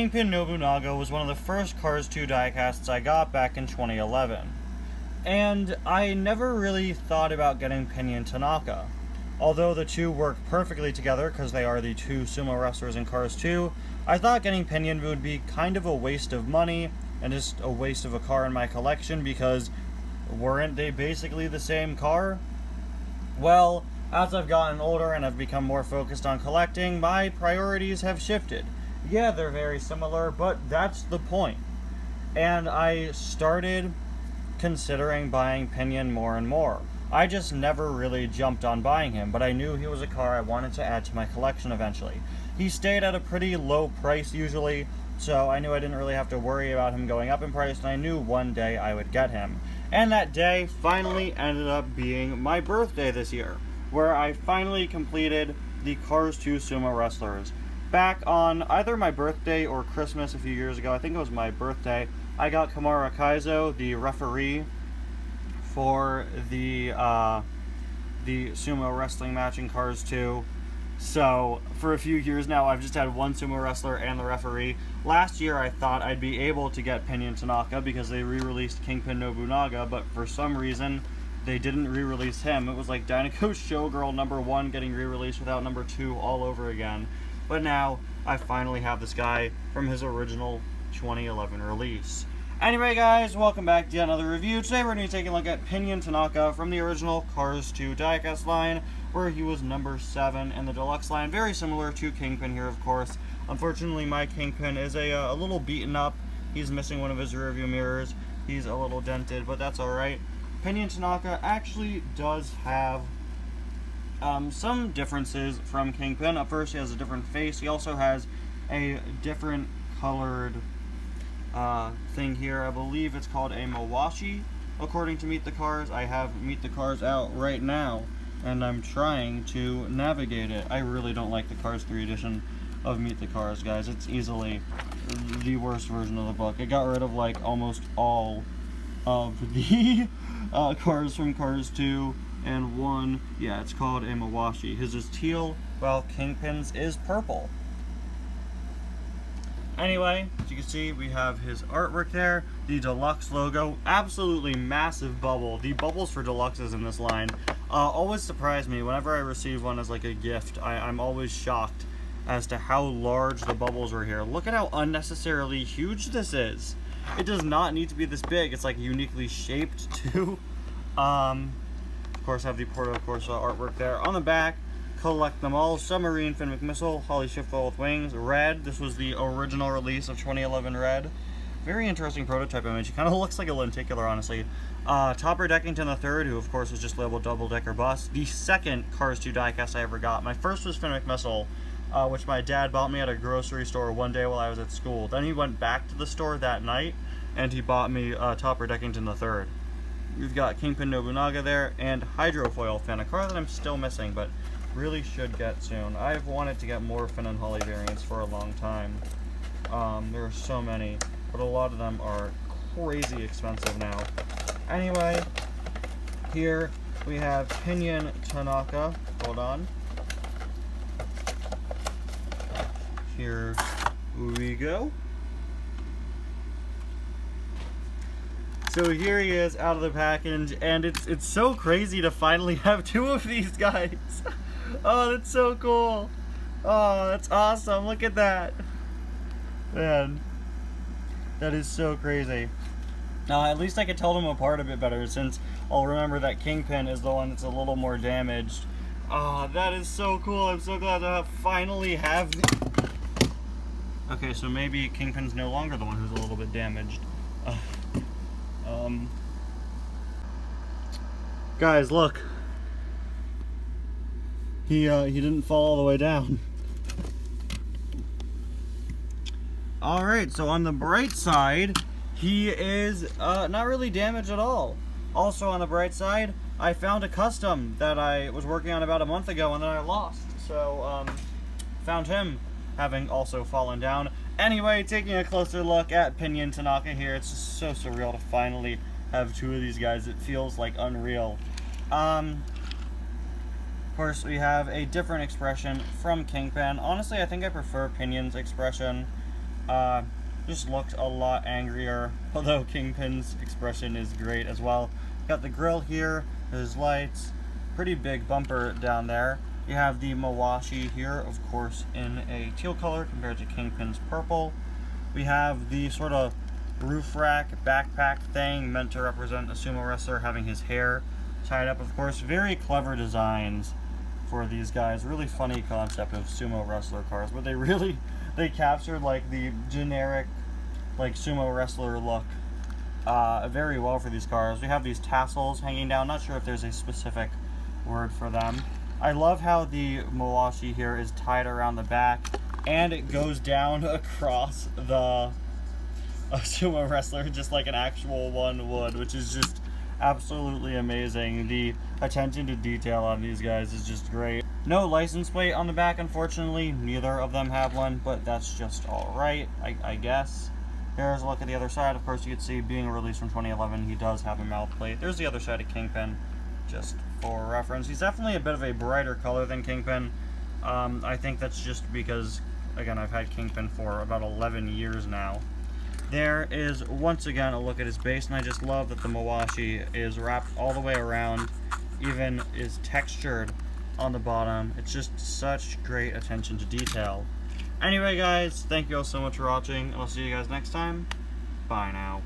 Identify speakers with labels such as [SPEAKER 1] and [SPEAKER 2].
[SPEAKER 1] Kingpin Nobunaga was one of the first Cars 2 diecasts I got back in 2011. And I never really thought about getting Pinion Tanaka. Although the two work perfectly together because they are the two sumo wrestlers in Cars 2, I thought getting Pinion would be kind of a waste of money and just a waste of a car in my collection because weren't they basically the same car? Well, as I've gotten older and I've become more focused on collecting, my priorities have shifted. Yeah, they're very similar, but that's the point. And I started considering buying Pinion more and more. I just never really jumped on buying him, but I knew he was a car I wanted to add to my collection eventually. He stayed at a pretty low price usually, so I knew I didn't really have to worry about him going up in price, and I knew one day I would get him. And that day finally ended up being my birthday this year, where I finally completed the Cars 2 Sumo Wrestlers. Back on either my birthday or Christmas a few years ago, I think it was my birthday, I got Kamara Kaizo, the referee, for the sumo wrestling match in Cars 2. So, for a few years now, I've just had one sumo wrestler and the referee. Last year, I thought I'd be able to get Pinion Tanaka because they re-released Kingpin Nobunaga, but for some reason, they didn't re-release him. It was like Dinoco Showgirl number 1 getting re-released without number 2 all over again. But now, I finally have this guy from his original 2011 release. Anyway guys, welcome back to another review. Today we're going to be taking a look at Pinion Tanaka from the original Cars 2 diecast line, where he was number 7 in the deluxe line. Very similar to Kingpin here, of course. Unfortunately, my Kingpin is a little beaten up. He's missing one of his rear view mirrors. He's a little dented, but that's alright. Pinion Tanaka actually does have some differences from Kingpin. At first, he has a different face. He also has a different colored thing here. I believe it's called a Mawashi, according to Meet the Cars. I have Meet the Cars out right now, and I'm trying to navigate it. I really don't like the Cars 3 edition of Meet the Cars, guys. It's easily the worst version of the book. It got rid of, like, almost all of the cars from Cars 2 and 1. Yeah, it's called a Mawashi. His is teal, while Kingpin's is purple. Anyway, as you can see, we have his artwork there, the deluxe logo, absolutely massive bubble. The bubbles for deluxes in this line always surprise me. Whenever I receive one as like a gift, I'm always shocked as to how large the bubbles are here. Look at how unnecessarily huge this is. It does not need to be this big. It's like uniquely shaped too. Of course, I have the Porto Corsa artwork there. On the back, collect them all. Submarine Finn McMissile, Holly Shiftball with wings, red. This was the original release of 2011 red. Very interesting prototype image. He kind of looks like a lenticular, honestly. Topper Deckington III, who of course was just labeled Double Decker Bus. The second Cars 2 diecast I ever got. My first was Finn McMissile, which my dad bought me at a grocery store one day while I was at school. Then he went back to the store that night, and he bought me Topper Deckington III. We've got Kingpin Nobunaga there, and Hydrofoil Finn, a car that I'm still missing, but really should get soon. I've wanted to get more Finn and Holly variants for a long time. There are so many, but a lot of them are crazy expensive now. Anyway, here we have Pinion Tanaka. Hold on. Here we go. So here he is out of the package, and it's so crazy to finally have two of these guys. Oh, that's so cool. Oh, that's awesome. Look at that. Man, that is so crazy. Now, at least I could tell them apart a bit better, since I'll remember that Kingpin is the one that's a little more damaged. Oh, that is so cool. I'm so glad to finally have... Okay, so maybe Kingpin's no longer the one who's a little bit damaged. Guys, look. He didn't fall all the way down. Alright, so on the bright side, he is not really damaged at all. Also on the bright side, I found a custom that I was working on about a month ago and then I lost. So, found him having also fallen down. Anyway, taking a closer look at Pinion Tanaka here, it's just so surreal to finally have two of these guys. It feels like unreal. Of course, we have a different expression from Kingpin. Honestly, I think I prefer Pinion's expression. just looked a lot angrier, although Kingpin's expression is great as well. Got the grill here, his lights, pretty big bumper down there. You have the Mawashi here, of course, in a teal color compared to Kingpin's purple. We have the sort of roof rack backpack thing meant to represent a sumo wrestler having his hair tied up. Of course, very clever designs for these guys. Really funny concept of sumo wrestler cars, but they captured like the generic like sumo wrestler look very well for these cars. We have these tassels hanging down. Not sure if there's a specific word for them. I love how the Mawashi here is tied around the back and it goes down across the sumo wrestler just like an actual one would, which is just absolutely amazing. The attention to detail on these guys is just great. No license plate on the back, unfortunately. Neither of them have one, but that's just alright, I guess. Here's a look at the other side. Of course, you can see being released from 2011, he does have a mouth plate. There's the other side of Kingpin, just for reference. He's definitely a bit of a brighter color than Kingpin. I think that's just because, again, I've had Kingpin for about 11 years now. There is, once again, a look at his base, and I just love that the Mawashi is wrapped all the way around, even is textured on the bottom. It's just such great attention to detail. Anyway, guys, thank you all so much for watching, and I'll see you guys next time. Bye now.